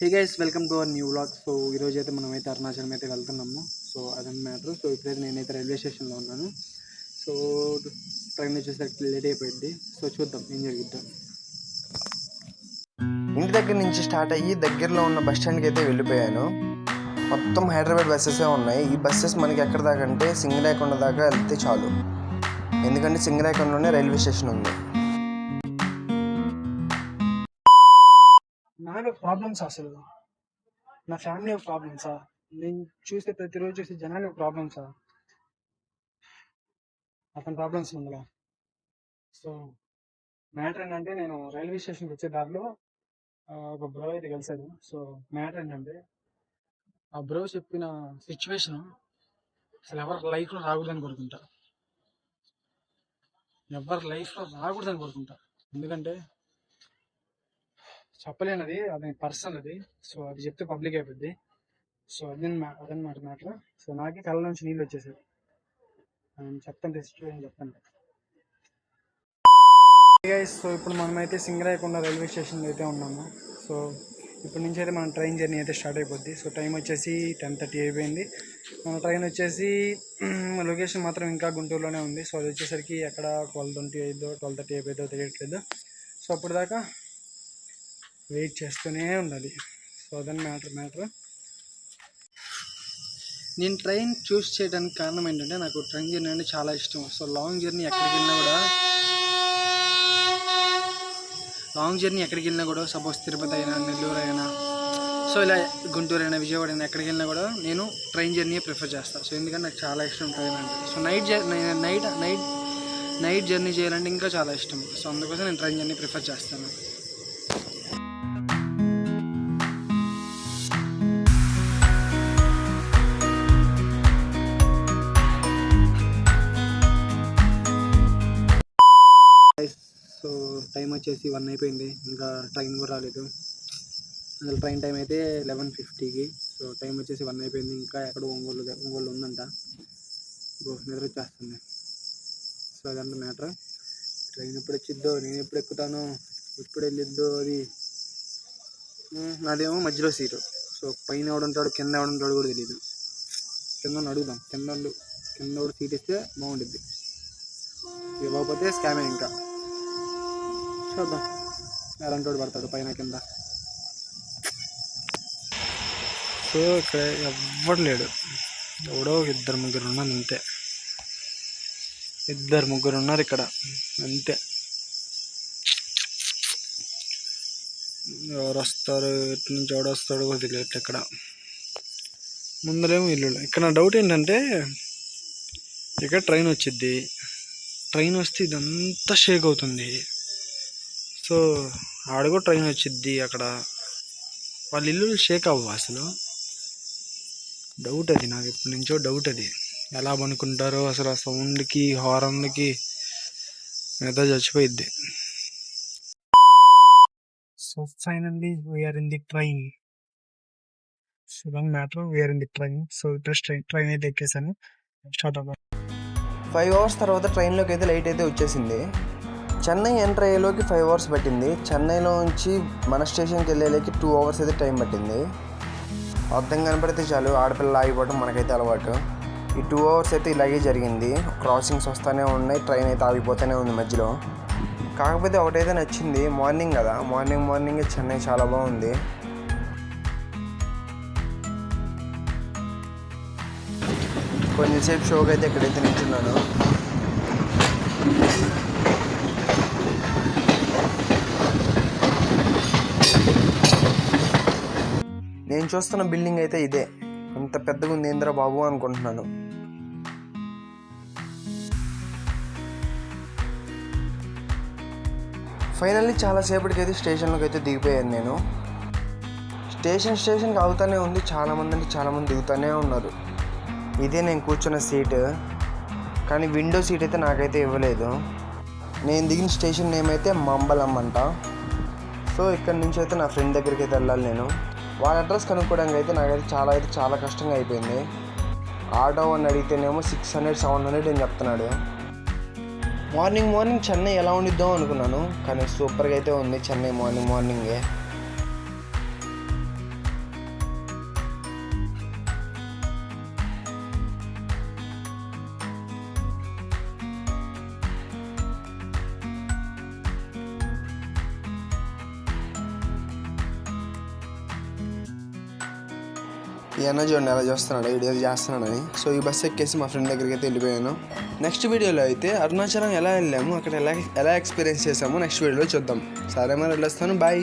Hey guys, welcome to our new vlog. So ఈరోజు అయితే మనమైతే అరుణాచలం అయితే వెళ్తున్నాము. So అదన్న matter. సో ఇప్పుడైతే నేనైతే రైల్వే స్టేషన్లో ఉన్నాను. సో ట్రైన్ వచ్చేసరికి లేట్ అయిపోయింది. సో చూద్దాం ఏం జరుగుద్దాం. ఇంటి దగ్గర నుంచి స్టార్ట్ అయ్యి దగ్గరలో ఉన్న బస్ స్టాండ్కి అయితే వెళ్ళిపోయాను. మొత్తం హైదరాబాద్ బస్సెసే ఉన్నాయి. ఈ బస్సెస్ మనకి ఎక్కడ దాకా అంటే సింగరాయకొండ దాకా వెళ్తే చాలు, ఎందుకంటే సింగరాయకొండలోనే రైల్వే స్టేషన్ ఉంది. నాకు ప్రాబ్లమ్స్ అసలు నా ఫ్యామిలీ ప్రాబ్లమ్సా, నేను చూసే ప్రతిరోజు చూసే జనాలు ప్రాబ్లమ్సా, అతని ప్రాబ్లమ్స్ ఉందా. సో మ్యాటర్ ఏంటంటే నేను రైల్వే స్టేషన్కి వచ్చే దారిలో ఒక బ్రో అయితే కలిసాడు. సో మ్యాటర్ ఏంటంటే ఆ బ్రో చెప్పిన సిచ్యువేషన్ అసలు ఎవరి లైఫ్లో రాకూడదని కోరుకుంటా. ఎందుకంటే చెప్పలేనది, అది పర్సనల్ అది. సో అది చెప్తే పబ్లిక్ అయిపోద్ది. సో అదనమాట మ్యాటర్. సో నాకే కళ్ళ నుంచి నీళ్ళు వచ్చేసాయి. చెప్తాను సిచ్యువేషన్ చెప్తాను. సో ఇప్పుడు మనమైతే సింగరాయకొండ రైల్వే స్టేషన్లో అయితే ఉన్నాము. సో ఇప్పటి నుంచి అయితే మన ట్రైన్ జర్నీ అయితే స్టార్ట్ అయిపోద్ది. సో టైం వచ్చేసి 10:30 అయిపోయింది. మన ట్రైన్ వచ్చేసి లొకేషన్ మాత్రం ఇంకా గుంటూరులోనే ఉంది. సో అది వచ్చేసరికి ఎక్కడ 12:20 అయిద్దో 12:30 అయిపోయిందో తెలియట్లేదు. సో అప్పుడు దాకా వెయిట్ చేస్తూనే ఉండాలి. సో అదని మ్యాటర్. నేను ట్రైన్ చూస్ చేయడానికి కారణం ఏంటంటే నాకు ట్రైన్ జర్నీ అంటే చాలా ఇష్టం. సో లాంగ్ జర్నీ ఎక్కడికి వెళ్ళినా కూడా సపోజ్ తిరుపతి అయినా, నెల్లూరు అయినా, సో ఇలా గుంటూరు అయినా, విజయవాడ అయినా, ఎక్కడికి వెళ్ళినా కూడా నేను ట్రైన్ జర్నీ ప్రిఫర్ చేస్తాను. సో ఎందుకంటే నాకు చాలా ఇష్టం ట్రైన్ అంటే. సో నైట్ జర్నీ చేయాలంటే ఇంకా చాలా ఇష్టం. సో అందుకోసం నేను ట్రైన్ జర్నీ ప్రిఫర్ చేస్తాను. సో టైం వచ్చేసి 1 అయిపోయింది. ఇంకా ట్రైన్ కూడా రాలేదు. అసలు ట్రైన్ టైం అయితే 11:50కి. సో టైం వచ్చేసి 1 అయిపోయింది. ఇంకా ఎక్కడ ఒంగోలు ఉందంట. నిద్ర వచ్చేస్తుంది. సో అదంతా మ్యాటర్. ట్రైన్ ఎప్పుడు వచ్చిద్దో, నేను ఎప్పుడు ఎక్కుతానో, ఎప్పుడు వెళ్ళిద్దో అది. నాదేమో మధ్యలో సీటు. సో పైన ఎవడుంటాడు, కింద ఎవడుంటాడు కూడా తెలియదు. కింద అడుగుదాం. కింద కూడా సీట్ ఇస్తే బాగుంటుంది. ఇవ్వకపోతే స్కామే. ఇంకా చూద్దాం ఎలాంటి వాడు పడతాడు పైన కింద. సో ఇక్కడ ఎవ్వడు లేడు. ఎవడో 2-3 ఉన్నారు అంతే. 2-3 ఉన్నారు ఇక్కడ అంతే. ఎవరు వస్తారు, ఎటు నుంచి ఎవడొస్తాడో కూడా తెలియదు. ఇక్కడ ముందరేమో ఇల్లు. ఇక్కడ నా డౌట్ ఏంటంటే ఇక్కడ ట్రైన్ వచ్చిద్ది. ట్రైన్ వస్తే ఇదంతా షేక్ అవుతుంది. సో ఆడగో ట్రైన్ వచ్చిద్ది, అక్కడ వాళ్ళ ఇల్లు షేక్ అవ్వ. అసలు డౌట్ అది, నాకు ఎప్పటి నుంచో డౌట్ అది. ఎలా పనుకుంటారో అసలు, ఆ సౌండ్కి, హారన్కి ఏదో చచ్చిపోయిద్ది. So finally we're in the train. So దాని matter, we're in the train. So ఇప్పుడు ట్రైన్ అయితే ఎక్కేసాను. స్టార్ట్ అవ్వాలి. 5 hours తర్వాత ట్రైన్లోకి అయితే లైట్ అయితే వచ్చేసింది. చెన్నై ఎంటర్ అయ్యేలోకి 5 hours పట్టింది. చెన్నైలో నుంచి మన స్టేషన్కి వెళ్ళేలోకి 2 hours అయితే టైం పట్టింది. అర్థం కనపడితే చాలు ఆడపిల్ల ఆగిపోవడం మనకైతే అలవాటు. ఈ 2 hours అయితే ఇలాగే జరిగింది. క్రాసింగ్స్ వస్తూనే ఉన్నాయి, ట్రైన్ అయితే ఆగిపోతూనే ఉంది మధ్యలో. కాకపోతే ఒకటైతే నచ్చింది, మార్నింగ్ కదా, మార్నింగే చెన్నై చాలా బాగుంది. కొంచెంసేపు షోకి అయితే ఎక్కడైతే నిల్చున్నాను. నేను చూస్తున్న బిల్డింగ్ అయితే ఇదే. అంత పెద్దగా ఉంది ఏంద్రా బాబు అనుకుంటున్నాను. ఫైనల్లీ చాలాసేపటికి అయితే స్టేషన్లోకి అయితే దిగిపోయాను నేను. స్టేషన్కి అవుతానే ఉంది. చాలామంది దిగుతూనే ఉన్నారు. ఇదే నేను కూర్చున్న సీటు, కానీ విండో సీట్ అయితే నాకైతే ఇవ్వలేదు. నేను దిగిన స్టేషన్ నేమ్ అయితే మంబలం అంట. సో ఇక్కడ నుంచి అయితే నా ఫ్రెండ్ దగ్గరికి అయితే వెళ్ళాలి నేను. వాళ్ళ అడ్రస్ కనుక్కోవడానికి అయితే నాకైతే చాలా కష్టంగా అయిపోయింది. ఆటో అని అడిగితేనేమో 600-700 అని చెప్తున్నాడు. మార్నింగ్ చెన్నై ఎలా ఉండిద్దో అనుకున్నాను, కానీ సూపర్గా అయితే ఉంది చెన్నై మార్నింగే. ఈ అన్న చూడండి ఎలా చూస్తున్నాడు, వీడియో చేస్తున్నాడని. సో ఈ బస్సు ఎక్కేసి మా ఫ్రెండ్ దగ్గరికి అయితే వెళ్ళిపోయాను. నెక్స్ట్ వీడియోలో అయితే అరుణాచలం ఎలా వెళ్ళాము, అక్కడ ఎలా ఎక్స్పీరియన్స్ చేసామో నెక్స్ట్ వీడియోలో చూద్దాం. సరే మరి వెళ్ళొస్తాను, బాయ్.